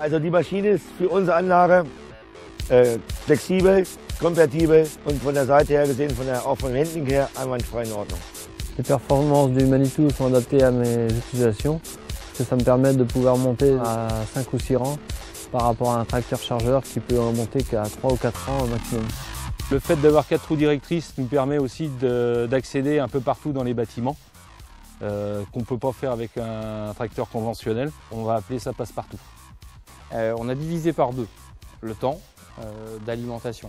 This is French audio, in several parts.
Also die Maschine ist für unsere Anlage flexibel, kompatibel und von der Seite her gesehen, auch von dem Handling her, einwandfrei in Ordnung. Les performances du Manitou sont adaptées à mes utilisations, parce que ça me permet de pouvoir monter à 5 ou 6 rangs par rapport à un tracteur chargeur qui peut en monter qu'à 3 ou 4 rangs au maximum. Le fait d'avoir 4 roues directrices nous permet aussi d'accéder un peu partout dans les bâtiments, qu'on ne peut pas faire avec un tracteur conventionnel. On va appeler ça passe-partout. On a divisé par 2 le temps d'alimentation.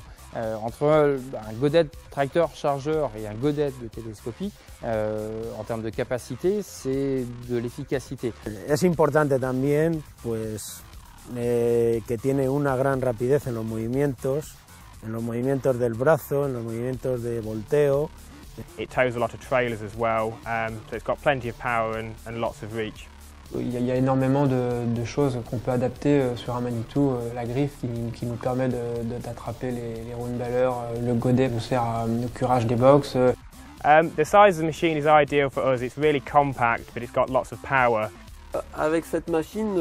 Entre un godet tracteur chargeur et un godet de télescopie, en termes de capacité, c'est de l'efficacité. Es importante también pues, que tiene una gran rapidez en los movimientos del brazo, en los movimientos de volteo. It tows a lot of trailers as well, so it's got plenty of power and lots of reach. Il y a énormément de choses qu'on peut adapter sur un Manitou. La griffe qui nous permet d'attraper les roues de baleur, le godet nous sert au curage des box. The size of the machine is ideal for us. It's really compact, but it's got lots of power. Avec cette machine,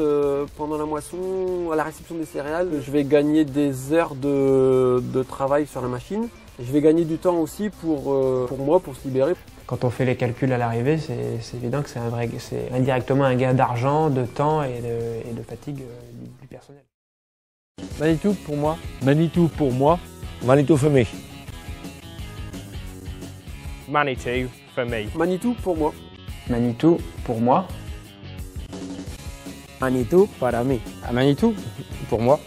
pendant la moisson, à la réception des céréales, je vais gagner des heures de travail sur la machine. Je vais gagner du temps aussi pour moi, pour se libérer. Quand on fait les calculs à l'arrivée, c'est évident que c'est indirectement un gain d'argent, de temps et de fatigue du personnel. Manitou pour moi. Manitou pour moi. Manitou für mich. Manitou for me. Manitou pour moi. Manitou pour moi. Manitou para mí. Manitou pour moi.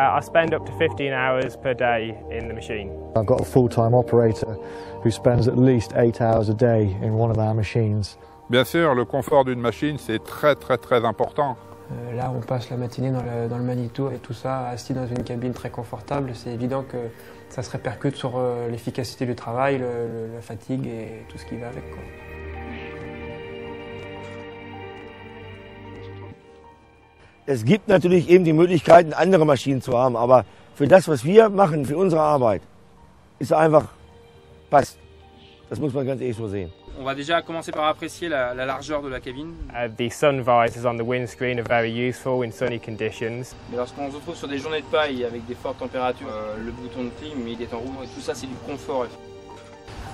I spend up to 15 hours per day in the machine. I've got a full-time operator who spends at least 8 hours a day in one of our machines. Bien sûr, le confort d'une machine, c'est très important. Là, on passe la matinée dans le Manitou et tout ça assis dans une cabine très confortable. C'est évident que ça se répercute sur l'efficacité du travail, la fatigue et tout ce qui va avec, quoi. Es gibt natürlich eben die Möglichkeiten, andere Maschinen zu haben, aber für das, was wir machen, für unsere Arbeit, ist einfach, passt. Das muss man ganz ehrlich so sehen. On va déjà commencer par apprécier la largeur de la cabine. The sun visors on the windscreen are very useful in sunny conditions. Mais lorsqu'on se retrouve sur des journées de paille avec des fortes températures, le bouton de clim il est en roue et tout ça c'est du confort.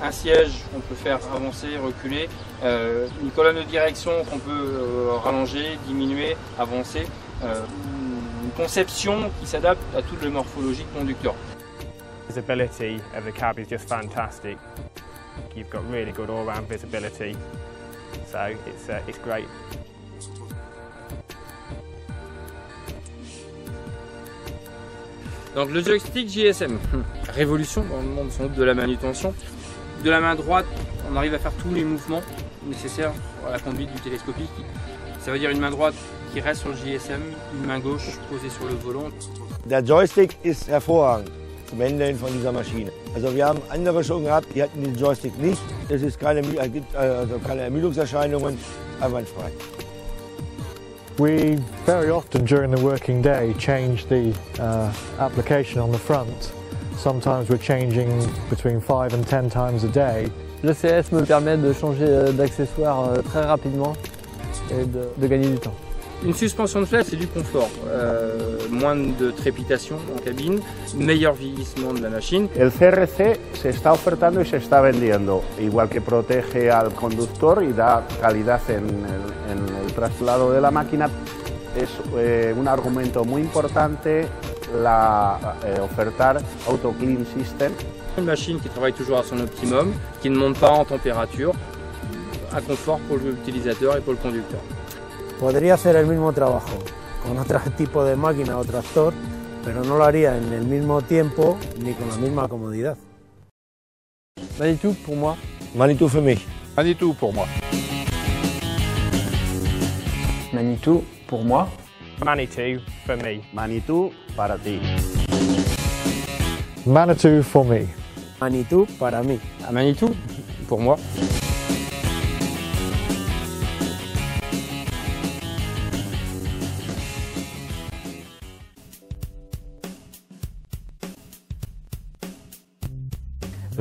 Un siège qu'on peut faire avancer, reculer, une colonne de direction qu'on peut rallonger, diminuer, avancer, une conception qui s'adapte à toute la morphologie du conducteur. The visibility of the cab is just fantastic. You've got really good all-round visibility, so it's great. Donc le joystick JSM, révolution dans le monde sans doute de la manutention. De la main droite, on arrive à faire tous les mouvements nécessaires à la conduite du télescopique. Ça veut dire une main droite qui reste sur le JSM, une main gauche posée sur le volant. Der Joystick ist hervorragend zum Handeln von dieser Maschine. Also wir haben andere schon gehabt, die hatten den Joystick nicht. Es ist gibt also keine Ermüdungserscheinungen, einwandfrei. We very often during the working day change the application on the front. Sometimes we're changing between 5 and 10 times a day. Le CS me permet de changer d'accessoires très rapidement et de gagner du temps. Une suspension de flèche, c'est du confort. Moins de trépitation en cabine, meilleur vieillissement de la machine. El CRC se está ofertando y se está vendiendo, igual que protege al conductor y da calidad en el traslado de la máquina. Es un argumento muy importante ofertar Auto Clean System. Une machine qui travaille toujours à son optimum, qui ne monte pas en température, un confort pour l'utilisateur et pour le conducteur. Podría hacer el mismo trabajo con otro tipo de máquina o tractor, pero no lo haría en el mismo tiempo ni con la misma comodidad. Manitou pour moi. Manitou für mich. Manitou pour moi. Manitou pour moi. Manitou for me. Manitou para ti. Manitou for me. Manitou para mí. Manitou pour moi.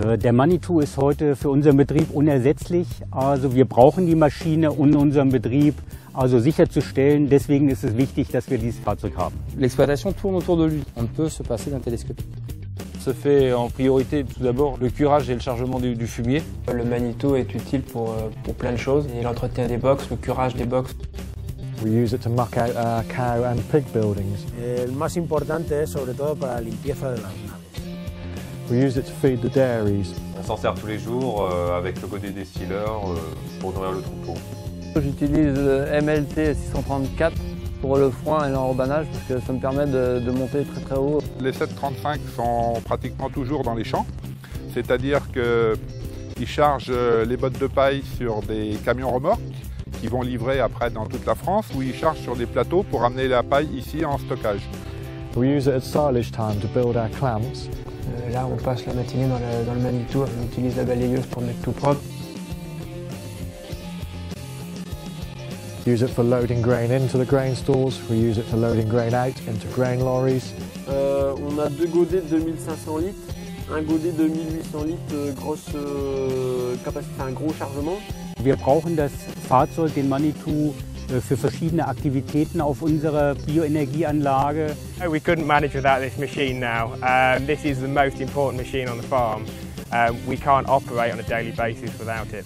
Der Manitou ist heute für unseren Betrieb unersetzlich. Also wir brauchen die Maschine, um unseren Betrieb also sicherzustellen. Deswegen ist es wichtig, dass wir dieses Fahrzeug haben. L'exploitation tourne autour de lui. On ne peut se passer d'un télescope. Se fait en priorité tout d'abord le curage et le chargement du fumier. Le Manitou est utile pour plein de choses. Et l'entretien des box, le curage des box. We use it to muck out cow and pig buildings. El más importante es sobre todo para la limpieza de las naves. We use it to feed the dairies. On s'en sert tous les jours avec le côté distilleur pour nourrir le troupeau. J'utilise le MLT 634 pour le foin et l'enrobannage parce que ça me permet de monter très très haut. Les 735 sont pratiquement toujours dans les champs, c'est-à-dire qu'ils chargent les bottes de paille sur des camions remorques qui vont livrer après dans toute la France, ou ils chargent sur des plateaux pour amener la paille ici en stockage. We use it at silage time to build our clamps. Là, on passe la matinée dans le Manitou, on utilise la balayeuse pour mettre tout propre. Use it for loading grain into the grain stores. We use it for loading grain out into grain lorries. On a 2 godets de 2500 litres, un godet de 1800 litres, grosse capacité, un gros chargement. Wir brauchen das Fahrzeug, den Manitou, für verschiedene Aktivitäten auf unserer Bioenergieanlage. We couldn't manage without this machine now. This is the most important machine on the farm. We can't operate on a daily basis without it.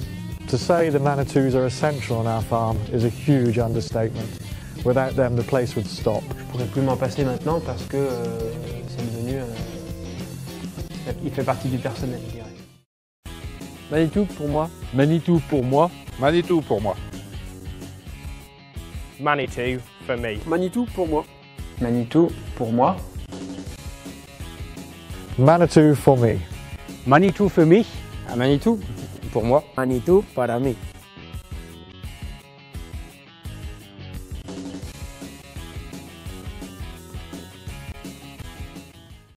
To say the Manitous are essential on our farm is a huge understatement. Without them, the place would stop. Je pourrais plus m'en passer maintenant parce que c'est devenu... il fait partie du personnel, je dirais. Manitou pour moi. Manitou pour moi. Manitou pour moi. Manitou for me. Manitou pour moi. Manitou pour moi. Manitou for me. Manitou für mich. Manitou pour moi. Manitou para mí.